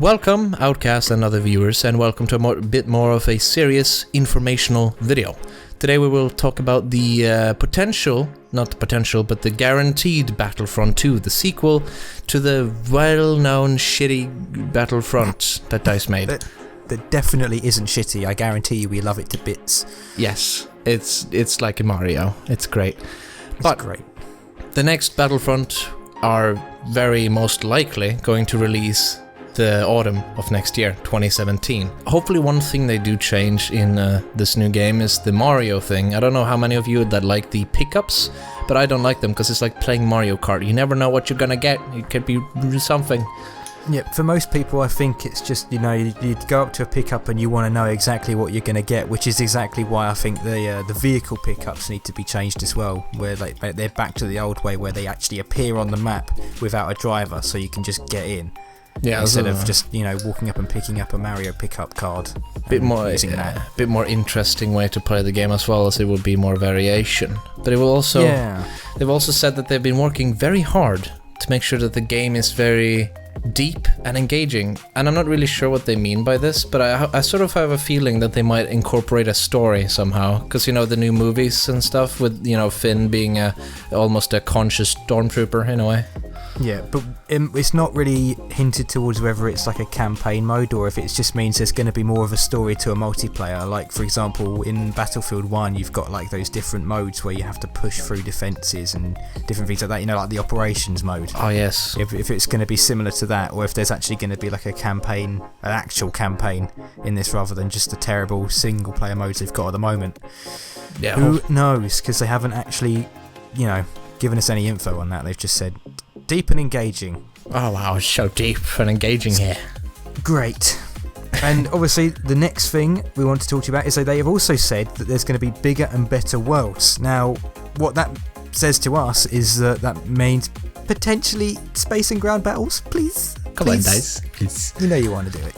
Welcome, Outcasts and other viewers, and welcome to a bit more of a serious informational video. Today we will talk about the the guaranteed Battlefront 2, the sequel to the well-known shitty Battlefront that DICE made. That definitely isn't shitty, I guarantee you we love it to bits. Yes, it's like a Mario, it's great. It's great. The next Battlefront are very most likely going to release the autumn of next year, 2017. Hopefully one thing they do change in this new game is the Mario thing. I don't know how many of you that like the pickups, but I don't like them because it's like playing Mario Kart. You never know what you're gonna get. It could be something. Yeah, for most people I think it's just, you go up to a pickup and you want to know exactly what you're going to get, which is exactly why I think the vehicle pickups need to be changed as well, where they're back to the old way where they actually appear on the map without a driver so you can just get in. Yeah, instead of just walking up and picking up a Mario pickup card. Bit more interesting way to play the game, as well as it would be more variation. But it will also they've also said that they've been working very hard to make sure that the game is very deep and engaging, and I'm not really sure what they mean by this, but I sort of have a feeling that they might incorporate a story somehow, because the new movies and stuff with Finn being almost a conscious stormtrooper in a way. Yeah, but it's not really hinted towards whether it's like a campaign mode or if it just means there's going to be more of a story to a multiplayer. Like, for example, in Battlefield 1, you've got like those different modes where you have to push through defences and different things like that, like the operations mode. Oh, yes. If it's going to be similar to that, or if there's actually going to be like a campaign, an actual campaign in this rather than just the terrible single-player modes they've got at the moment. Yeah. Who knows? Because they haven't actually, given us any info on that. They've just said deep and engaging. Oh wow, it's so deep and engaging here. Great. And obviously the next thing we want to talk to you about is that they have also said that there's going to be bigger and better worlds. Now, what that says to us is that means potentially space and ground battles, please. Come on, guys. Please. You want to do it.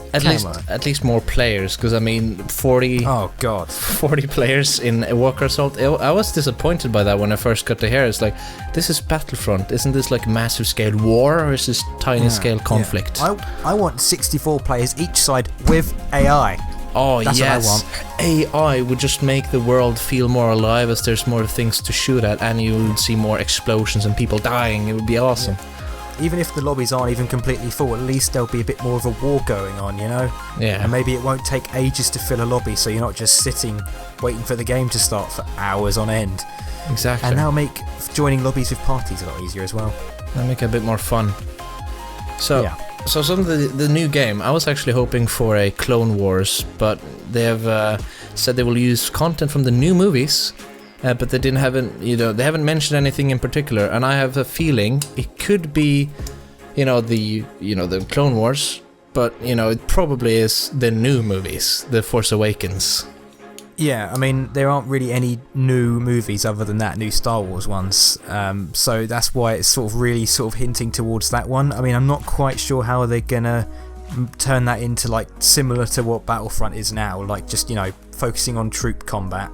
At least more players, because 40. Oh God. 40 players in a Walker Assault. I was disappointed by that when I first got to hear. It's like, this is Battlefront. Isn't this like massive scale war, or is this tiny scale conflict? Yeah. I want 64 players each side with AI. Oh, that's yes. What I want. AI would just make the world feel more alive as there's more things to shoot at, and you would see more explosions and people dying. It would be awesome. Yeah. Even if the lobbies aren't even completely full, at least there'll be a bit more of a war going on, Yeah. And maybe it won't take ages to fill a lobby, so you're not just sitting waiting for the game to start for hours on end. Exactly. And that'll make joining lobbies with parties a lot easier as well. That'll make it a bit more fun. So some of the new game, I was actually hoping for a Clone Wars, but they have said they will use content from the new movies. But they they haven't mentioned anything in particular, and I have a feeling it could be, the Clone Wars, but it probably is the new movies, The Force Awakens. Yeah, I mean there aren't really any new movies other than that new Star Wars ones, so that's why it's really hinting towards that one. I mean, I'm not quite sure how they're gonna turn that into like similar to what Battlefront is now, like just focusing on troop combat.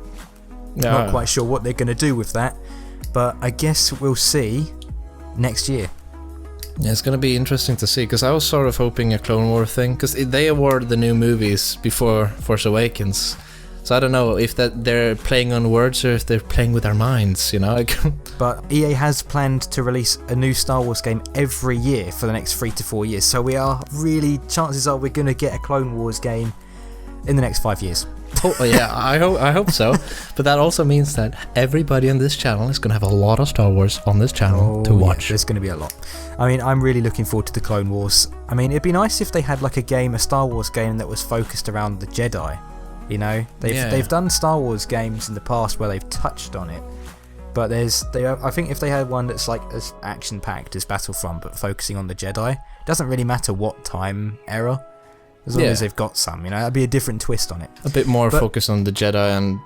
Not quite sure what they're going to do with that, but I guess we'll see next year. Yeah, it's going to be interesting to see, because I was sort of hoping a Clone War thing, because they awarded the new movies before Force Awakens, so I don't know if they're playing on words or if they're playing with our minds, But EA has planned to release a new Star Wars game every year for the next 3 to 4 years, so chances are we're going to get a Clone Wars game in the next 5 years. Oh, yeah, I hope so. But that also means that everybody on this channel is going to have a lot of Star Wars on this channel to watch. Yeah, there's going to be a lot. I mean, I'm really looking forward to the Clone Wars. I mean, it'd be nice if they had like a Star Wars game that was focused around the Jedi. They've done Star Wars games in the past where they've touched on it. But I think if they had one that's like as action-packed as Battlefront but focusing on the Jedi, it doesn't really matter what time era. As long as they've got some, that'd be a different twist on it. A bit more focus on the Jedi and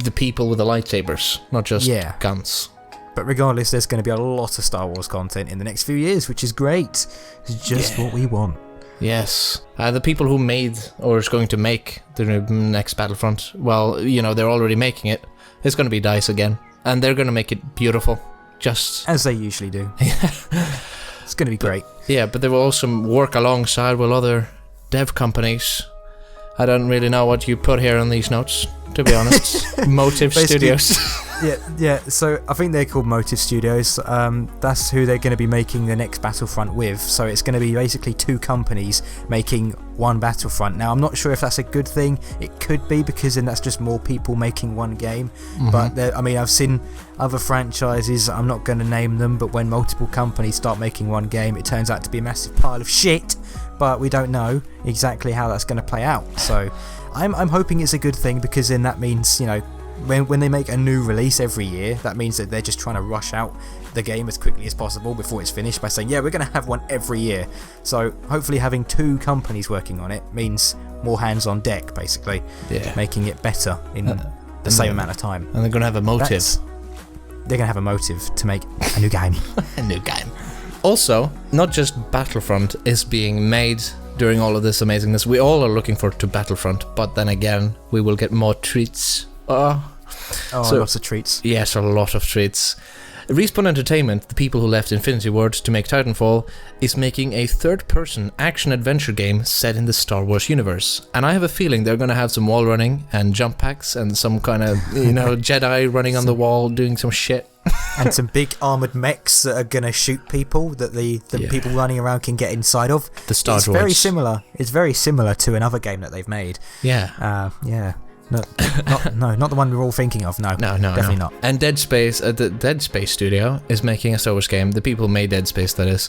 the people with the lightsabers, not just guns. But regardless, there's going to be a lot of Star Wars content in the next few years, which is great. It's just what we want. Yes. The people who made, or is going to make, the next Battlefront, well, they're already making it. It's going to be DICE again. And they're going to make it beautiful. Just as they usually do. It's going to be great. Yeah, but they will also work alongside with other dev companies. I don't really know what you put here on these notes, to be honest. Motive Studios. Yeah. So I think they're called Motive Studios. That's who they're going to be making the next Battlefront with. So it's going to be basically 2 companies making one Battlefront. Now I'm not sure if that's a good thing. It could be, because then that's just more people making one game. But I mean, I've seen other franchises. I'm not going to name them, but when multiple companies start making one game, it turns out to be a massive pile of shit. But we don't know exactly how that's going to play out. So I'm hoping it's a good thing, because then that means, you know, when they make a new release every year, that means that they're just trying to rush out the game as quickly as possible before it's finished by saying, yeah, we're going to have one every year. So hopefully having 2 companies working on it means more hands on deck, basically, making it better in the same amount of time. And they're going to have a motive. They're going to have a motive to make a new game. A new game. Also, not just Battlefront is being made during all of this amazingness. We all are looking forward to Battlefront, but then again, we will get more treats. Lots of treats. Yes, a lot of treats. Respawn Entertainment, the people who left Infinity Ward to make Titanfall, is making a third-person action-adventure game set in the Star Wars universe. And I have a feeling they're going to have some wall running and jump packs and some kind of, Jedi running on the wall doing some shit. And some big armoured mechs that are going to shoot people that the people running around can get inside of. The Star Droids. It's very similar to another game that they've made. Yeah. Not the one we're all thinking of. No, definitely not. And Dead Space, the Dead Space studio is making a Star Wars game. The people who made Dead Space, that is,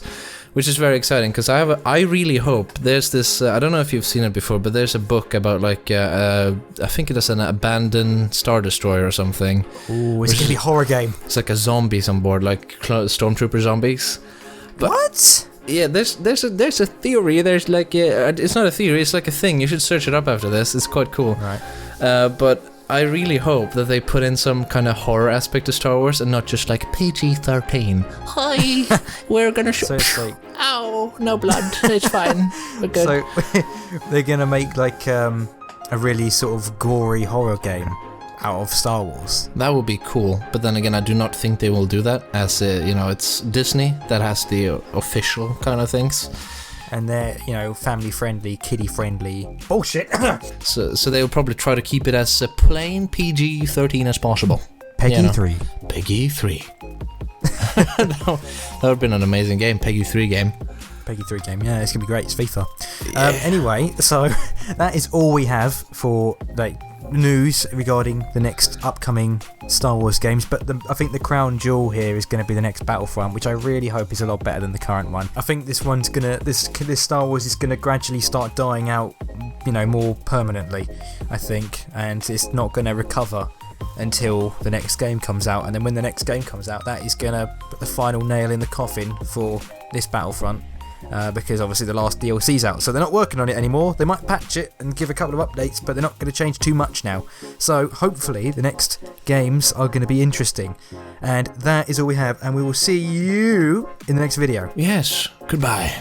which is very exciting, because I really hope there's this. I don't know if you've seen it before, but there's a book about I think it is an abandoned Star Destroyer or something. Ooh, it's gonna be a horror game. It's like a zombies on board, like stormtrooper zombies. But what? Yeah, there's a theory. There's it's not a theory. It's like a thing. You should search it up after this. It's quite cool. Right. But I really hope that they put in some kind of horror aspect to Star Wars and not just like PG-13. Hi, we're gonna shoot. So it's like, ow, no blood. It's fine. We're good. So they're gonna make like a really sort of gory horror game out of Star Wars. That would be cool, but then again, I do not think they will do that, as it's Disney that has the official kind of things. And they're, family friendly, kiddie friendly bullshit. so they will probably try to keep it as plain PG-13 as possible. Peggy 3. Peggy 3. That would have been an amazing game. Peggy 3 game. Peggy 3 game, yeah, it's gonna be great. It's FIFA. Yeah. Anyway, so that is all we have for news regarding the next upcoming Star Wars games, but I think the crown jewel here is going to be the next Battlefront, which I really hope is a lot better than the current one. I think this Star Wars is gonna gradually start dying out, more permanently, I think, and it's not gonna recover until the next game comes out. And then when the next game comes out, that is gonna put the final nail in the coffin for this Battlefront. Because obviously the last DLC's out, so they're not working on it anymore. They might patch it and give a couple of updates, but they're not going to change too much now. So hopefully the next games are going to be interesting. And that is all we have, and we will see you in the next video. Yes, goodbye.